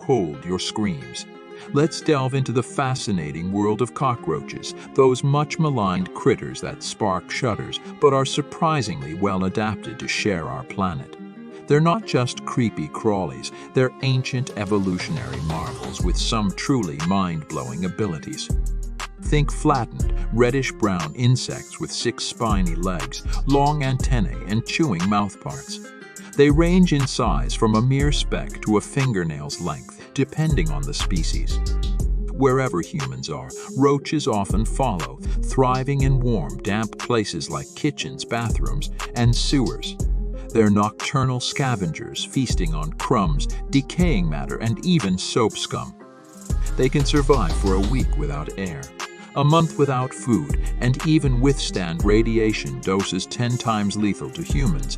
hold your screams. Let's delve into the fascinating world of cockroaches, those much maligned critters that spark shudders but are surprisingly well adapted to share our planet. They're not just creepy crawlies, they're ancient evolutionary marvels with some truly mind-blowing abilities. Think flattened, reddish-brown insects with 6 spiny legs, long antennae, and chewing mouthparts. They range in size from a mere speck to a fingernail's length, depending on the species. Wherever humans are, roaches often follow, thriving in warm, damp places like kitchens, bathrooms, and sewers. They're nocturnal scavengers, feasting on crumbs, decaying matter, and even soap scum. They can survive for a week without air, a month without food, and even withstand radiation doses 10 times lethal to humans.